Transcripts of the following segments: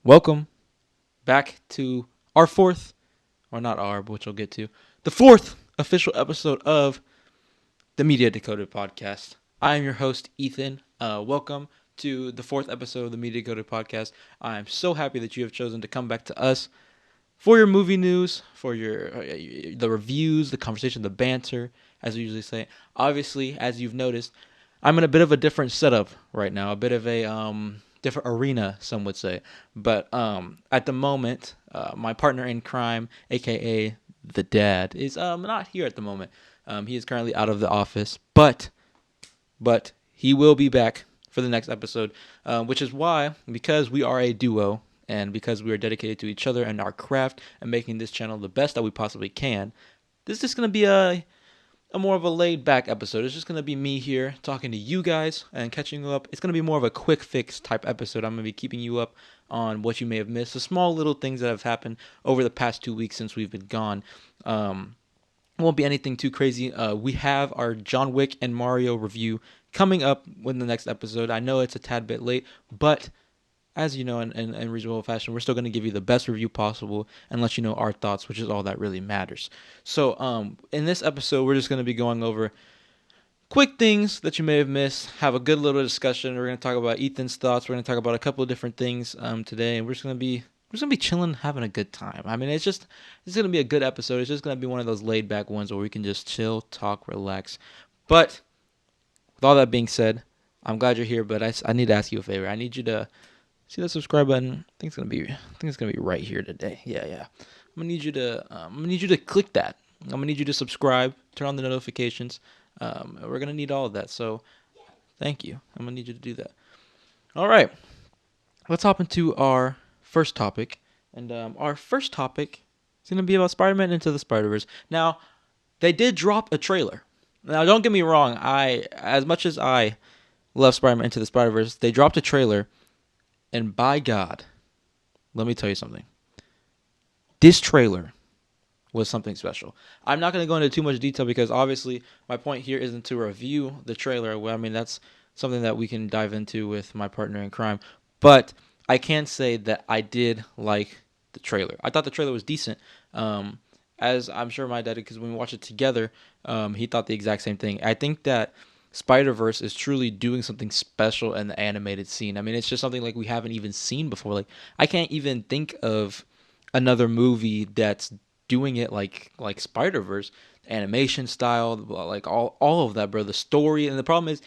Welcome back to our fourth, or not our, but which we'll get to, the fourth official episode of the Media Decoded podcast. I am your host, Ethan. Welcome to the fourth episode of the Media Decoded podcast. I am so happy that you have chosen to come back to us for your movie news, for your the reviews, the conversation, the banter, as we usually say. Obviously, as you've noticed, I'm in a bit of a different setup right now, a bit of a different arena, some would say. But at the moment, my partner in crime, aka the dad, is not here at the moment. He is currently out of the office, but he will be back for the next episode, which is why, because we are a duo and because we are dedicated to each other and our craft and making this channel the best that we possibly can, this is just going to be a more of a laid back episode. It's just going to be me here talking to you guys and catching you up. It's going to be more of a quick fix type episode. I'm going to be keeping you up on what you may have missed, the small little things that have happened over the past 2 weeks since we've been gone. It won't be anything too crazy. We have our John Wick and Mario review coming up in the next episode. I know it's a tad bit late, but as you know, in reasonable fashion, we're still going to give you the best review possible and let you know our thoughts, which is all that really matters. So in this episode, we're just going to be going over quick things that you may have missed, have a good little discussion. We're going to talk about Ethan's thoughts. We're going to talk about a couple of different things today, and we're just going to be chilling, having a good time. I mean, it's going to be a good episode. It's just going to be one of those laid back ones where we can just chill, talk, relax. But with all that being said, I'm glad you're here, but I need to ask you a favor. I need you to see that subscribe button. I think it's gonna be right here today. Yeah. I'm gonna need you to click that. I'm gonna need you to subscribe, turn on the notifications. We're gonna need all of that. So thank you. I'm gonna need you to do that. All right. Let's hop into our first topic, and our first topic is gonna be about Spider-Man Into the Spider-Verse. Now, they did drop a trailer. Now, don't get me wrong. As much as I love Spider-Man Into the Spider-Verse, they dropped a trailer. And by God, let me tell you something. This trailer was something special. I'm not going to go into too much detail because obviously my point here isn't to review the trailer. Well, I mean, that's something that we can dive into with my partner in crime. But I can say that I did like the trailer. I thought the trailer was decent. As I'm sure my dad, because when we watched it together, he thought the exact same thing. I think that Spider-Verse is truly doing something special in the animated scene. I mean, it's just something like we haven't even seen before. Like, I can't even think of another movie that's doing it like Spider-Verse, animation style, like all of that, bro. The story, and the problem is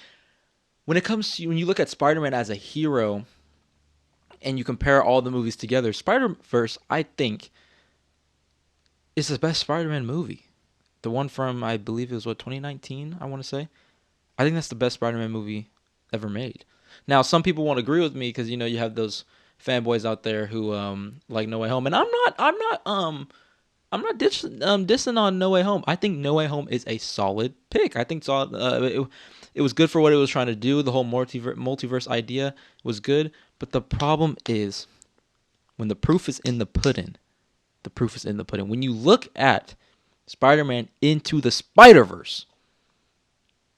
when you look at Spider-Man as a hero and you compare all the movies together, Spider-Verse, I think, is the best Spider-Man movie. The one from, I believe it was 2019, I want to say. I think that's the best Spider-Man movie ever made. Now, some people won't agree with me because you have those fanboys out there who like No Way Home, and I'm not dissing on No Way Home. I think No Way Home is a solid pick. I think it was good for what it was trying to do. The whole multiverse idea was good, but the problem is when the proof is in the pudding. The proof is in the pudding. When you look at Spider-Man Into the Spider-Verse,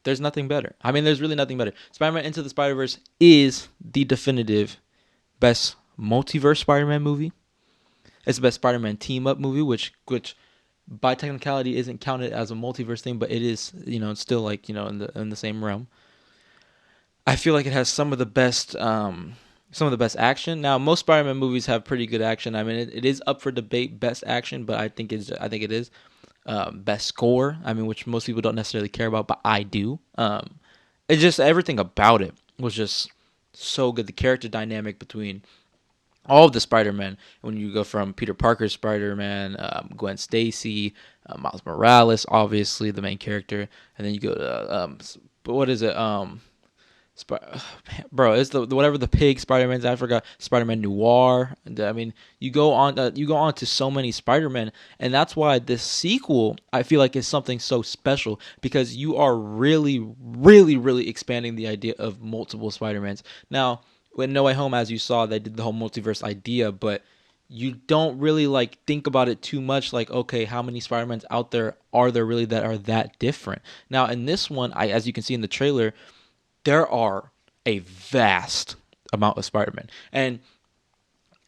there's nothing better. I mean, there's really nothing better. Spider-Man Into the Spider-Verse is the definitive best multiverse Spider-Man movie. It's the best Spider-Man team-up movie, which by technicality isn't counted as a multiverse thing, but it is, it's still like, in the same realm. I feel like it has some of the best action. Now, most Spider-Man movies have pretty good action. I mean, it is up for debate best action, but I think it is. Best score, I mean, which most people don't necessarily care about, but I do. It's just everything about it was just so good. The character dynamic between all of the Spider-Man, when you go from Peter Parker's Spider-Man, Gwen Stacy, Miles Morales, obviously the main character, and then you go to but what is it? Bro, it's the whatever the pig Spider-Man's. I forgot Spider-Man Noir. I mean, you go on to so many Spider-Man, and that's why this sequel I feel like is something so special because you are really, really, really expanding the idea of multiple Spider-Mans. Now, with No Way Home, as you saw, they did the whole multiverse idea, but you don't really think about it too much. Like, okay, how many Spider-Mans out there are there really that are that different? Now, in this one, as you can see in the trailer, there are a vast amount of Spider-Man. And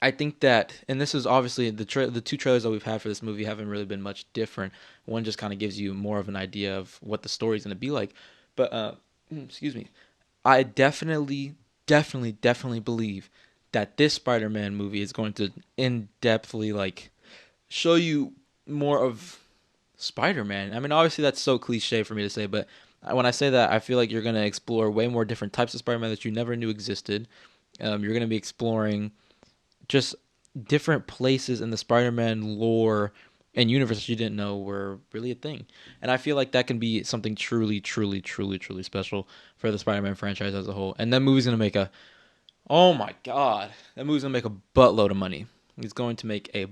I think that, and this is obviously the two trailers that we've had for this movie haven't really been much different. One just kind of gives you more of an idea of what the story's going to be like. But excuse me, I definitely believe that this Spider-Man movie is going to in-depthly like show you more of Spider-Man. I mean, obviously that's so cliche for me to say, but when I say that, I feel like you're going to explore way more different types of Spider-Man that you never knew existed. You're going to be exploring just different places in the Spider-Man lore and universe that you didn't know were really a thing. And I feel like that can be something truly special for the Spider-Man franchise as a whole. And that movie's gonna make oh my god, that movie's gonna make a buttload of money. It's going to make a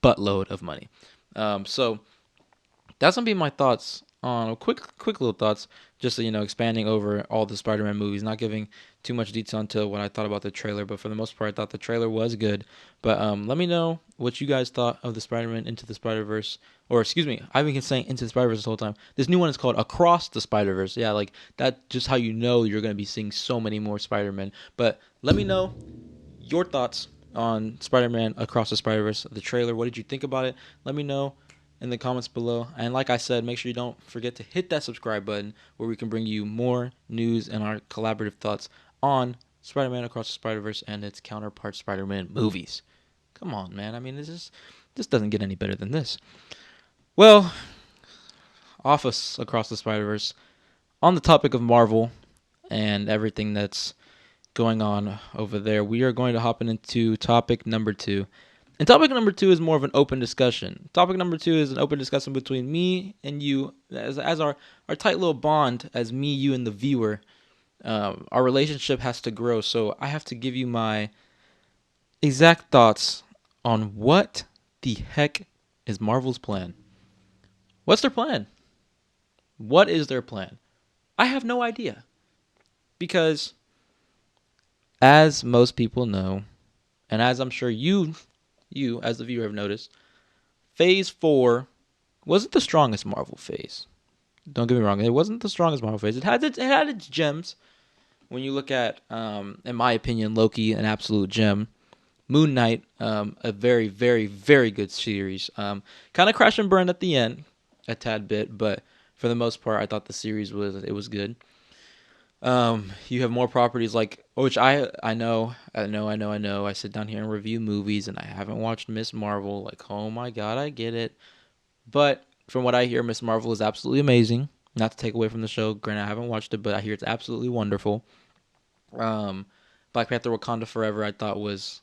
buttload of money. So that's gonna be my thoughts on quick little thoughts, just so, expanding over all the Spider-Man movies, not giving too much detail into what I thought about the trailer, but for the most part, I thought the trailer was good. But let me know what you guys thought of the Spider-Man Into the Spider-Verse, or excuse me, I've been saying Into the Spider-Verse this whole time. This new one is called Across the Spider-Verse. Yeah, like that, just how you know you're gonna be seeing so many more Spider-Man. But let me know your thoughts on Spider-Man Across the Spider-Verse, the trailer. What did you think about it? Let me know in the comments below. And like I said, make sure you don't forget to hit that subscribe button where we can bring you more news and our collaborative thoughts on Spider-Man Across the Spider-Verse and its counterpart Spider-Man movies. Come on, man. I mean, this doesn't get any better than this. Well, Office Across the Spider-Verse, on the topic of Marvel and everything that's going on over there, we are going to hop into topic number 2. And topic number 2 is more of an open discussion. Topic number 2 is an open discussion between me and you, as our tight little bond, as me, you, and the viewer. Our relationship has to grow, so I have to give you my exact thoughts on what the heck is Marvel's plan. What's their plan? What is their plan? I have no idea. Because, as most people know, and as I'm sure you as the viewer have noticed, Phase 4 wasn't the strongest Marvel phase. Don't get me wrong, it wasn't the strongest Marvel phase. It had its gems. When you look at, in my opinion, Loki, an absolute gem. Moon Knight, a very good series. Kind of crash and burn at the end, a tad bit, but for the most part, I thought the series was good. You have more properties like, which I know. I sit down here and review movies, and I haven't watched Miss Marvel. Like, oh my god, I get it. But from what I hear, Miss Marvel is absolutely amazing. Not to take away from the show. Granted, I haven't watched it, but I hear it's absolutely wonderful. Black Panther: Wakanda Forever, I thought was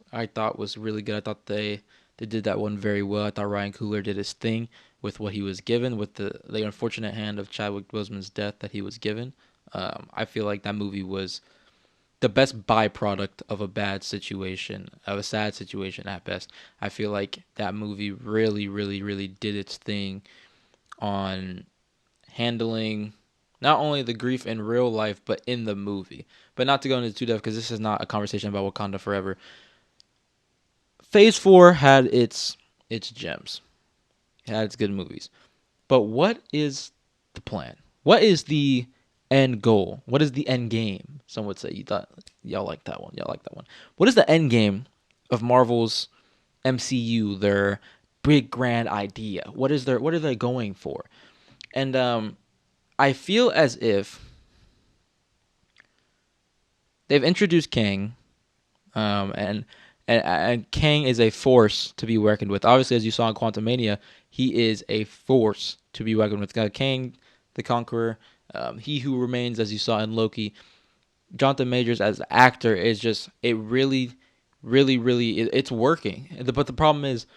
really good. I thought they did that one very well. I thought Ryan Coogler did his thing with what he was given, with the unfortunate hand of Chadwick Boseman's death that he was given. I feel like that movie was the best byproduct of a bad situation, of a sad situation at best. I feel like that movie really did its thing on handling not only the grief in real life, but in the movie. But not to go into too depth, because this is not a conversation about Wakanda Forever. Phase 4 had its gems. It had its good movies. But what is the plan? What is the end goal? What is the end game? Some would say y'all like that one. What is the end game of Marvel's MCU? Their big grand idea. What are they going for? And I feel as if they've introduced Kang, and Kang is a force to be reckoned with. Obviously, as you saw in Quantumania, he is a force to be reckoned with. Kang, the Conqueror, he who remains, as you saw in Loki. Jonathan Majors as an actor is just, it really, it's working. But the problem is,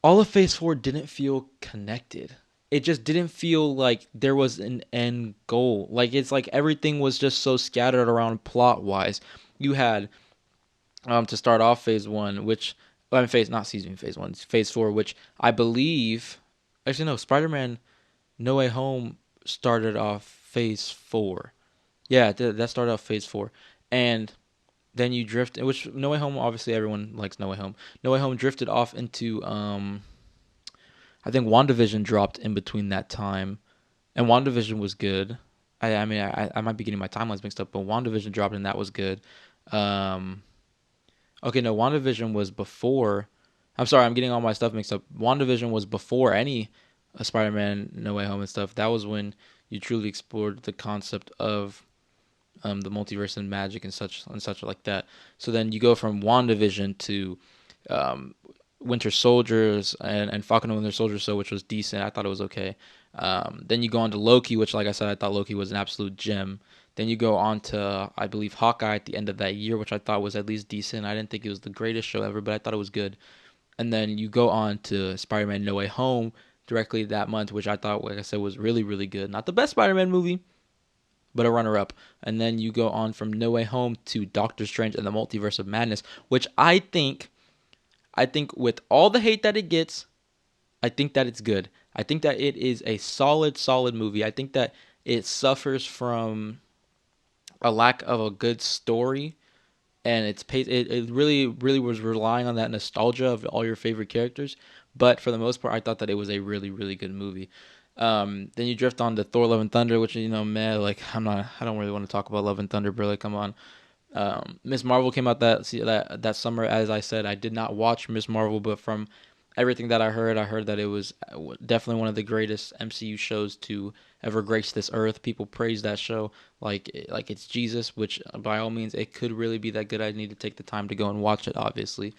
all of Phase 4 didn't feel connected. It just didn't feel like there was an end goal. Like, it's like everything was just so scattered around plot-wise. You had, to start off Phase 1, which, Phase 1, Phase 4, which I believe, actually no, Spider-Man No Way Home started off Phase 4. Yeah, that started off Phase 4. And then you drift, which No Way Home, obviously everyone likes No Way Home. No Way Home drifted off into, I think WandaVision dropped in between that time. And WandaVision was good. I might be getting my timelines mixed up, but WandaVision dropped and that was good. Okay, no, WandaVision was before. I'm sorry, I'm getting all my stuff mixed up. WandaVision was before any Spider-Man No Way Home and stuff. That was when you truly explored the concept of the multiverse and magic and such like that. So then you go from WandaVision to um, Winter Soldiers and Falcon and Winter Soldier, so which was decent. I thought it was okay. Then you go on to Loki, which, like I said, I thought Loki was an absolute gem. Then you go on to, I believe, Hawkeye at the end of that year, which I thought was at least decent. I didn't think it was the greatest show ever, but I thought it was good. And then you go on to Spider-Man No Way Home directly that month, which I thought, like I said, was really, really good. Not the best Spider-Man movie, but a runner-up. And then you go on from No Way Home to Doctor Strange and the Multiverse of Madness, which I think with all the hate that it gets, I think that it's good. I think that it is a solid, solid movie. I think that it suffers from a lack of a good story, and it really, really was relying on that nostalgia of all your favorite characters. But for the most part, I thought that it was a really, really good movie. Then you drift on to Thor: Love and Thunder, which man, like I don't really want to talk about Love and Thunder, bro. Like, come on. Miss Marvel came out that summer. As I said, I did not watch Miss Marvel, but from everything that I heard that it was definitely one of the greatest MCU shows to ever grace this earth. People praise that show like it's Jesus, which by all means it could really be that good. I need to take the time to go and watch it, obviously.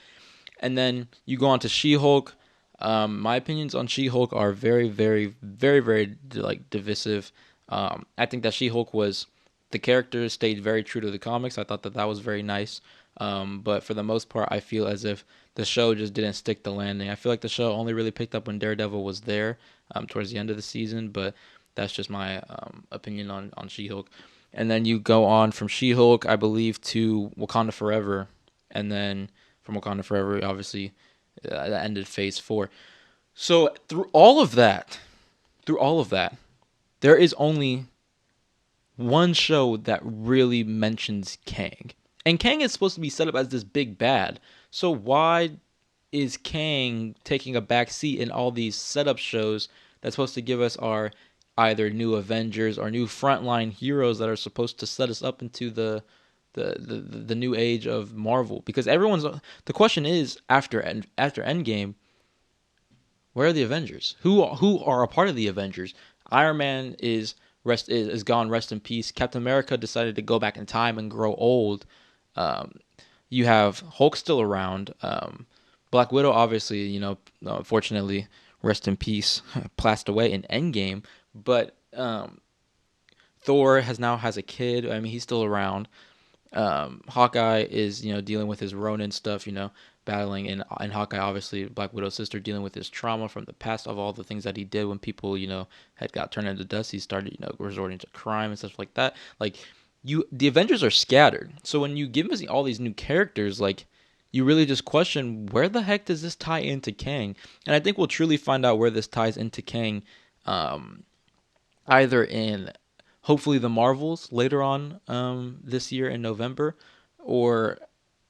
And then you go on to She-Hulk. My opinions on She-Hulk are very, very, very, very like divisive. I think that She-Hulk was the character stayed very true to the comics. I thought that was very nice. But for the most part, I feel as if the show just didn't stick the landing. I feel like the show only really picked up when Daredevil was there towards the end of the season. But that's just my opinion on She-Hulk. And then you go on from She-Hulk, I believe, to Wakanda Forever, and then from Wakanda Forever, obviously, that ended Phase 4. So through all of that, there is only one show that really mentions Kang. And Kang is supposed to be set up as this big bad. So why is Kang taking a back seat in all these setup shows that's supposed to give us our either new Avengers or new frontline heroes that are supposed to set us up into the new age of Marvel? Because the question is after Endgame, where are the Avengers? Who are a part of the Avengers? Iron Man is gone, rest in peace. Captain America decided to go back in time and grow old. Um, you have Hulk still around. Black Widow, obviously, fortunately, rest in peace, passed away in Endgame. But Thor has a kid. I mean, he's still around. Hawkeye is dealing with his Ronin stuff, battling, and Hawkeye, obviously Black Widow's sister, dealing with his trauma from the past of all the things that he did when people had got turned into dust. He started resorting to crime and stuff like that. Like, the Avengers are scattered, so when you give us all these new characters, like, you really just question, where the heck does this tie into Kang? And I think we'll truly find out where this ties into Kang, either in hopefully the Marvels later on this year in November, or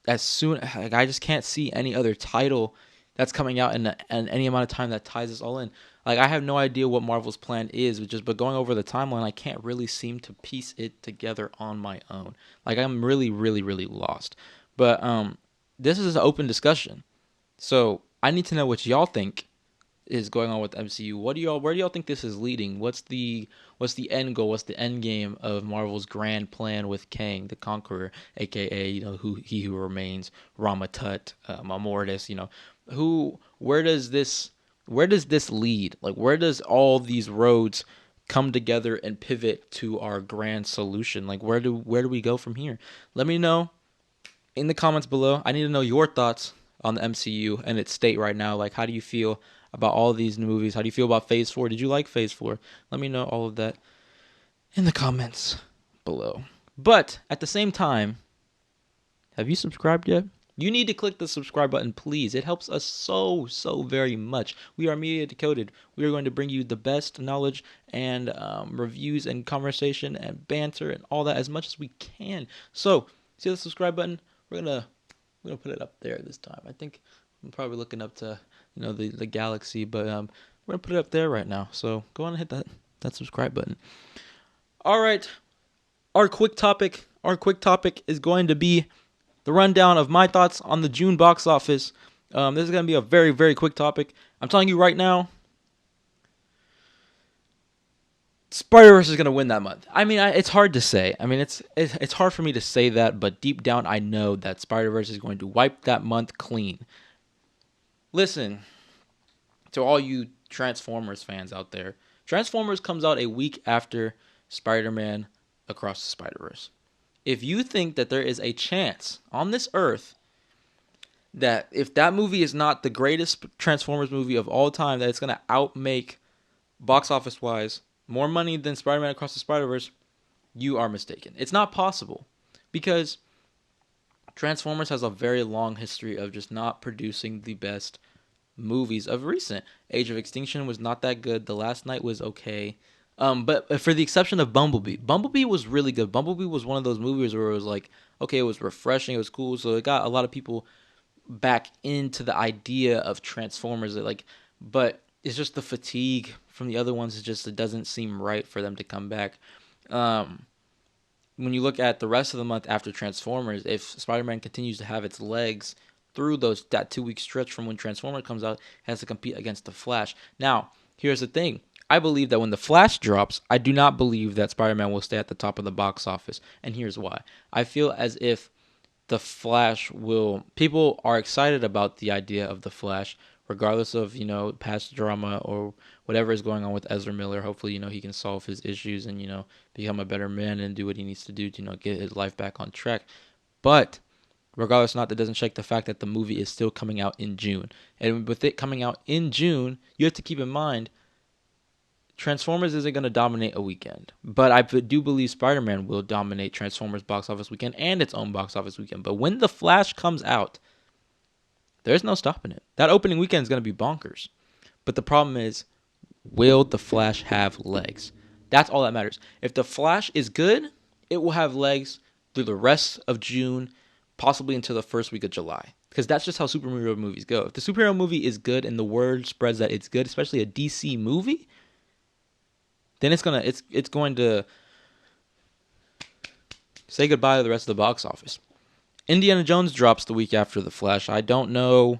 as soon. Like, I just can't see any other title that's coming out in any amount of time that ties us all in. Like, I have no idea what Marvel's plan is, but going over the timeline, I can't really seem to piece it together on my own. Like, I'm really, really, really lost. But this is an open discussion, so I need to know what y'all think is going on with MCU. Where do y'all think this is leading? What's the end goal? What's the end game of Marvel's grand plan with Kang the Conqueror, aka who remains, Rama Tut, Immortus, where does this lead? Like, where does all these roads come together and pivot to our grand solution? Like, where do we go from here? Let me know in the comments below. I need to know your thoughts on the MCU and its state right now. Like, how do you feel about all these new movies? How do you feel about Phase 4? Did you like Phase 4? Let me know all of that in the comments below. But at the same time, have you subscribed yet? You need to click the subscribe button, please. It helps us so, so very much. We are Media Decoded. We are going to bring you the best knowledge and reviews and conversation and banter and all that as much as we can. So, see the subscribe button? We're gonna put it up there this time. I think I'm probably looking up to the galaxy, but we're gonna put it up there right now. So go on and hit that subscribe button. All right, our quick topic is going to be the rundown of my thoughts on the June box office. This is going to be a very, very quick topic. I'm telling you right now, Spider-Verse is going to win that month. I mean, it's hard to say. I mean, it's hard for me to say that, but deep down, I know that Spider-Verse is going to wipe that month clean. Listen, to all you Transformers fans out there, Transformers comes out a week after Spider-Man Across the Spider-Verse. If you think that there is a chance on this earth that if that movie is not the greatest Transformers movie of all time, that it's going to outmake box office wise more money than Spider-Man Across the Spider-Verse, you are mistaken. It's not possible because Transformers has a very long history of just not producing the best movies of recent. Age of Extinction was not that good. The Last Night was okay. But for the exception of Bumblebee, Bumblebee was really good. Bumblebee was one of those movies where it was like, okay, it was refreshing, it was cool, so it got a lot of people back into the idea of Transformers. But it's just the fatigue from the other ones. It doesn't seem right for them to come back. When you look at the rest of the month after Transformers, if Spider-Man continues to have its legs through that 2-week stretch from when Transformers comes out, it has to compete against the Flash. Now, here's the thing. I believe that when the Flash drops, I do not believe that Spider-Man will stay at the top of the box office. And here's why. I feel as if the Flash people are excited about the idea of the Flash, regardless of, past drama or whatever is going on with Ezra Miller. Hopefully, he can solve his issues and, become a better man and do what he needs to do to, get his life back on track. But regardless or not, that doesn't shake the fact that the movie is still coming out in June. And with it coming out in June, you have to keep in mind, Transformers isn't going to dominate a weekend. But I do believe Spider-Man will dominate Transformers box office weekend and its own box office weekend. But when The Flash comes out, there's no stopping it. That opening weekend is going to be bonkers. But the problem is, will The Flash have legs? That's all that matters. If The Flash is good, it will have legs through the rest of June, possibly until the first week of July. Because that's just how superhero movies go. If the superhero movie is good and the word spreads that it's good, especially a DC movie, then it's going to say goodbye to the rest of the box office. Indiana Jones drops the week after The Flash. I don't know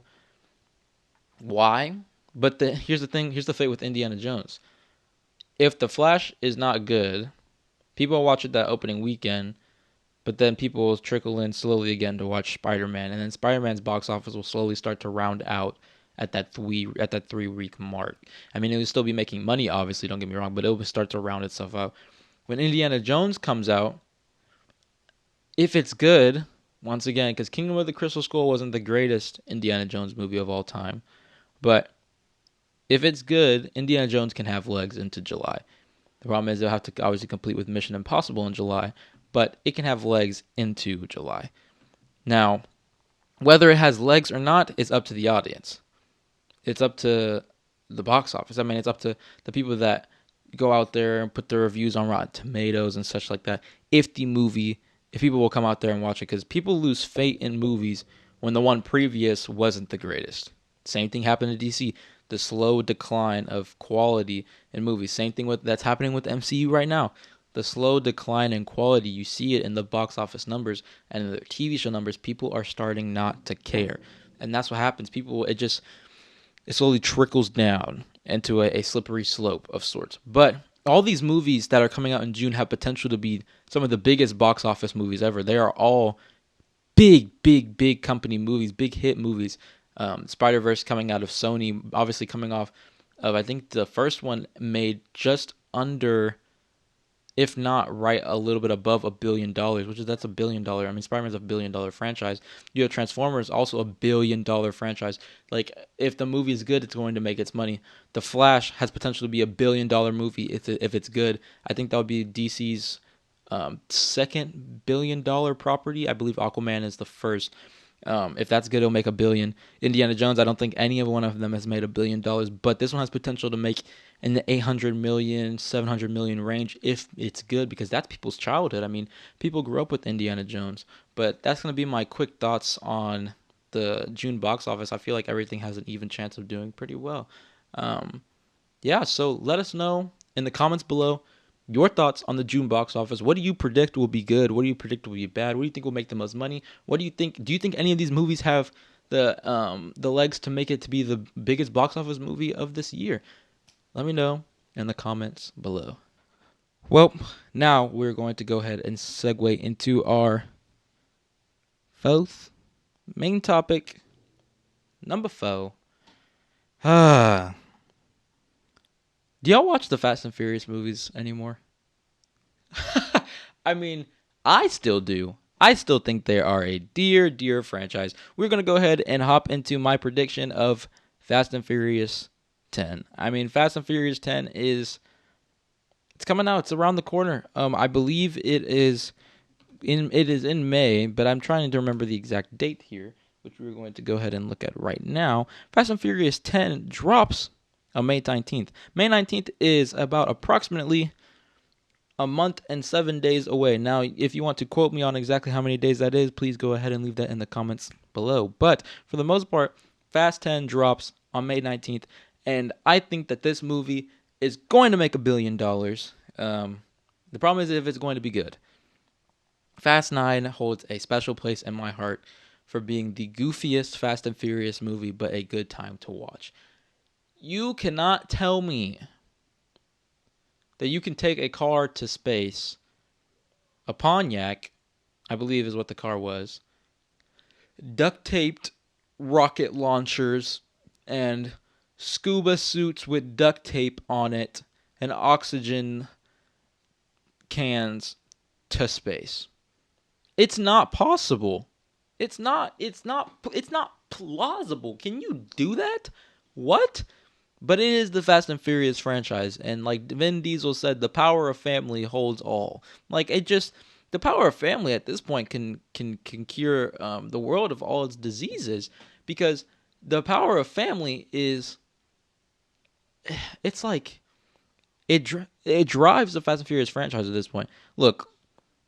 why, but here's the thing. Here's the fate with Indiana Jones. If The Flash is not good, people will watch it that opening weekend, but then people will trickle in slowly again to watch Spider-Man, and then Spider-Man's box office will slowly start to round out at that 3-week mark. I mean, it will still be making money, obviously, don't get me wrong, but it will start to round itself out. When Indiana Jones comes out, if it's good, once again, because Kingdom of the Crystal Skull wasn't the greatest Indiana Jones movie of all time, but if it's good, Indiana Jones can have legs into July. The problem is they'll have to obviously complete with Mission Impossible in July, but it can have legs into July. Now, whether it has legs or not is up to the audience. It's up to the box office. I mean, it's up to the people that go out there and put their reviews on Rotten Tomatoes and such like that. If people will come out there and watch it, because people lose faith in movies when the one previous wasn't the greatest. Same thing happened to DC. The slow decline of quality in movies. Same thing that's happening with MCU right now. The slow decline in quality, you see it in the box office numbers and the TV show numbers. People are starting not to care, and that's what happens. It slowly trickles down into a slippery slope of sorts. But all these movies that are coming out in June have potential to be some of the biggest box office movies ever. They are all big company movies, big hit movies. Spider-Verse coming out of Sony, obviously coming off of, I think the first one made just under, if not right a little bit above $1 billion, that's $1 billion. I mean, Spider-Man's a $1 billion franchise. You have Transformers, also a $1 billion franchise. Like, if the movie is good, it's going to make its money. The Flash has potential to be a $1 billion movie if it's good. I think that would be DC's second $1 billion property. I believe Aquaman is the first. If that's good, it'll make $1 billion. Indiana Jones, I don't think any one of them has made $1 billion, but this one has potential to make in the 800 million, 700 million range if it's good, because that's people's childhood. I mean, people grew up with Indiana Jones. But that's going to be my quick thoughts on the June box office. I feel like everything has an even chance of doing pretty well. So let us know in the comments below. your thoughts on the June box office. What do you predict will be good? What do you predict will be bad? What do you think will make the most money? What do you think? Do you think any of these movies have the legs to make it to be the biggest box office movie of this year? Let me know in the comments below. Well, now we're going to go ahead and segue into our fourth main topic, number 4. Do y'all watch the Fast and Furious movies anymore? I mean, I still do. I still think they are a dear, dear franchise. We're going to go ahead and hop into my prediction of Fast and Furious 10. I mean, Fast and Furious 10 it's coming out. It's around the corner. I believe it is in May, but I'm trying to remember the exact date here, which we're going to go ahead and look at right now. Fast and Furious 10 drops on May 19th. May 19th is about approximately a month and 7 days away. Now, if you want to quote me on exactly how many days that is, please go ahead and leave that in the comments below. But for the most part, Fast 10 drops on May 19th, and I think that this movie is going to make $1 billion. The problem is if it's going to be good. Fast 9 holds a special place in my heart for being the goofiest Fast and Furious movie, but a good time to watch. You cannot tell me that you can take a car to space, a Pontiac, I believe is what the car was, duct-taped rocket launchers, and scuba suits with duct tape on it, and oxygen cans to space. It's not possible. It's not plausible. Can you do that? What? But it is the Fast and Furious franchise, and like Vin Diesel said, the power of family holds all. Like the power of family at this point can cure the world of all its diseases, because the power of family it's like it drives the Fast and Furious franchise at this point. Look,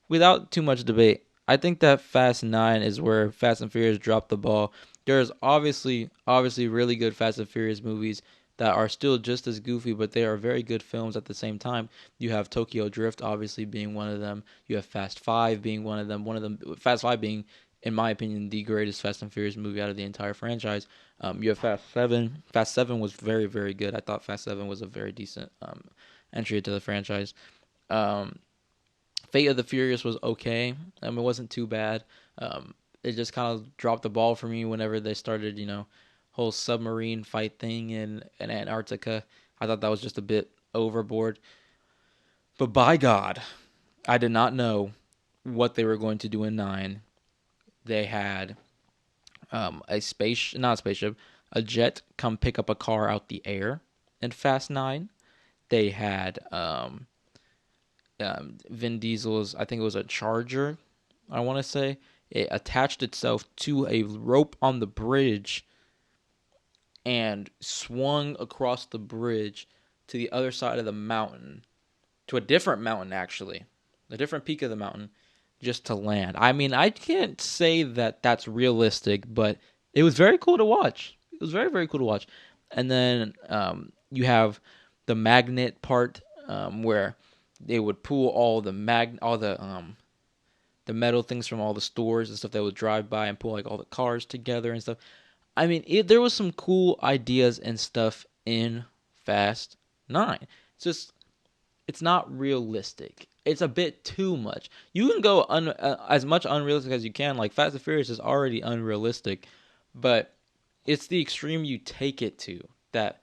without too much debate, I think that Fast 9 is where Fast and Furious dropped the ball. There's obviously really good Fast and Furious movies that are still just as goofy, but they are very good films at the same time. You have Tokyo Drift obviously being one of them. You have Fast 5 being one of them. Fast 5 being, in my opinion, the greatest Fast and Furious movie out of the entire franchise. You have Fast 7. Fast 7 was very, very good. I thought Fast 7 was a very decent entry into the franchise. Fate of the Furious was okay. It wasn't too bad. It just kind of dropped the ball for me whenever they started, whole submarine fight thing in Antarctica. I thought that was just a bit overboard. But by God, I did not know what they were going to do in 9. They had a jet come pick up a car out the air in Fast 9. They had Vin Diesel's, I think it was a Charger, I want to say. It attached itself to a rope on the bridge and swung across the bridge to the other side of the mountain, to a different mountain actually, a different peak of the mountain, just to land. I mean, I can't say that that's realistic, but it was very cool to watch. It was very, very cool to watch. And then you have the magnet part where they would pull all the metal things from all the stores and stuff that would drive by and pull like all the cars together and stuff. I mean, there was some cool ideas and stuff in Fast 9. It's not realistic. It's a bit too much. You can go as much unrealistic as you can. Like Fast and Furious is already unrealistic, but it's the extreme you take it to that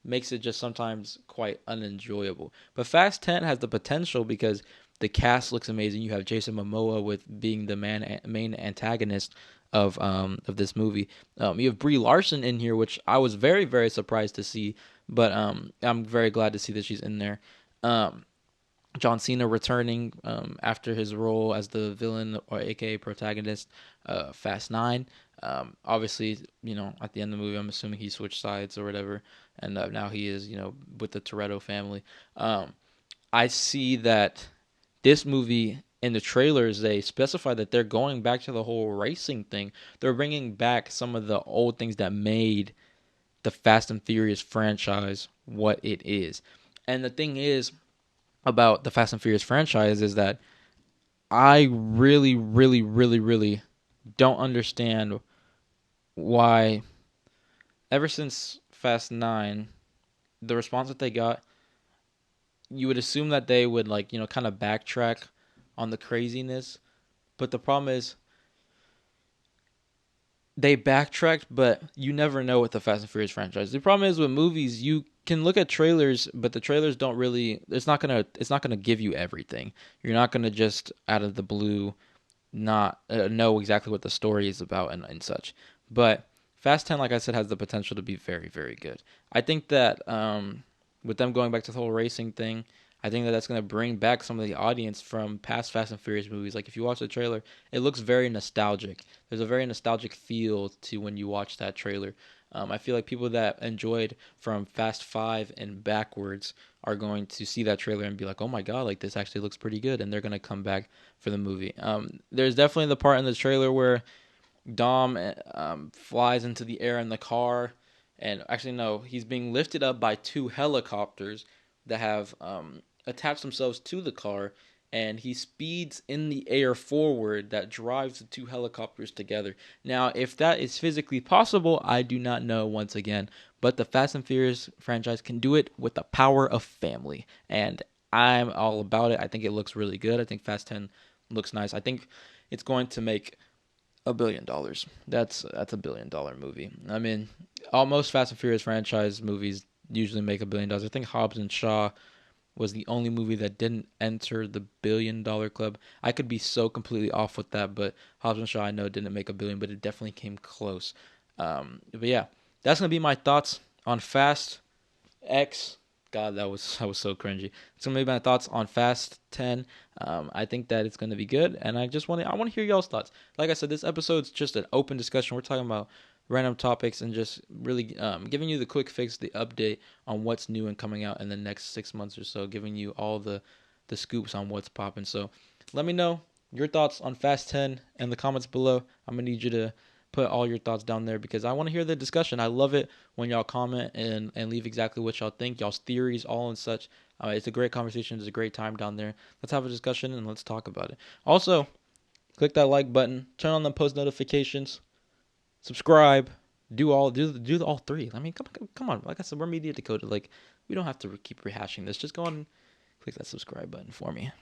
makes it just sometimes quite unenjoyable. But Fast 10 has the potential because the cast looks amazing. You have Jason Momoa with being the main antagonist of this movie. You have Brie Larson in here, which I was very, very surprised to see, but I'm very glad to see that she's in there. John Cena returning after his role as the villain or aka protagonist, Fast 9. Obviously, at the end of the movie, I'm assuming he switched sides or whatever, and now he is, with the Toretto family. I see that this movie, in the trailers, they specify that they're going back to the whole racing thing. They're bringing back some of the old things that made the Fast and Furious franchise what it is. And the thing is, about the Fast and Furious franchise is that I really, really, really, really don't understand why ever since Fast 9, the response that they got, you would assume that they would like, kind of backtrack on the craziness. But the problem is they backtracked, but you never know with the Fast and Furious franchise. The problem is with movies, you can look at trailers, but the trailers don't really. It's not gonna give you everything. You're not gonna just out of the blue not know exactly what the story is about and such. But Fast 10, like I said, has the potential to be very, very good. I think that with them going back to the whole racing thing, I think that that's going to bring back some of the audience from past Fast and Furious movies. Like if you watch the trailer, it looks very nostalgic. There's a very nostalgic feel to when you watch that trailer. I feel like people that enjoyed from Fast 5 and backwards are going to see that trailer and be like, oh my God, like this actually looks pretty good. And they're going to come back for the movie. There's definitely the part in the trailer where Dom flies into the air in the car, and actually no, he's being lifted up by two helicopters that have attached themselves to the car, and he speeds in the air forward that drives the two helicopters together. Now, if that is physically possible, I do not know once again, but the Fast and Furious franchise can do it with the power of family, and I'm all about it. I think it looks really good. I think Fast 10 looks nice. I think it's going to make $1 billion. That's $1 billion movie. I mean, almost Fast and Furious franchise movies usually make $1 billion. I think Hobbs and Shaw was the only movie that didn't enter the $1 billion club. I could be so completely off with that, but Hobbs and Shaw I know didn't make a billion, but it definitely came close. But yeah, that's gonna be my thoughts on Fast X. God, that was so cringy. So maybe my thoughts on Fast 10. I think that it's going to be good, and I want to hear y'all's thoughts. Like I said, this episode's just an open discussion. We're talking about random topics and just really giving you the quick fix, the update on what's new and coming out in the next 6 months or so, giving you all the scoops on what's popping. So let me know your thoughts on Fast 10 in the comments below. I'm gonna need you to put all your thoughts down there because I want to hear the discussion. I love it when y'all comment and leave exactly what y'all think, y'all's theories, all and such. It's a great conversation. It's a great time down there. Let's have a discussion and let's talk about it. Also, click that like button, turn on the post notifications, subscribe, do all three. I mean, come on. Like I said, we're media decoded. Like we don't have to keep rehashing this. Just go on and click that subscribe button for me.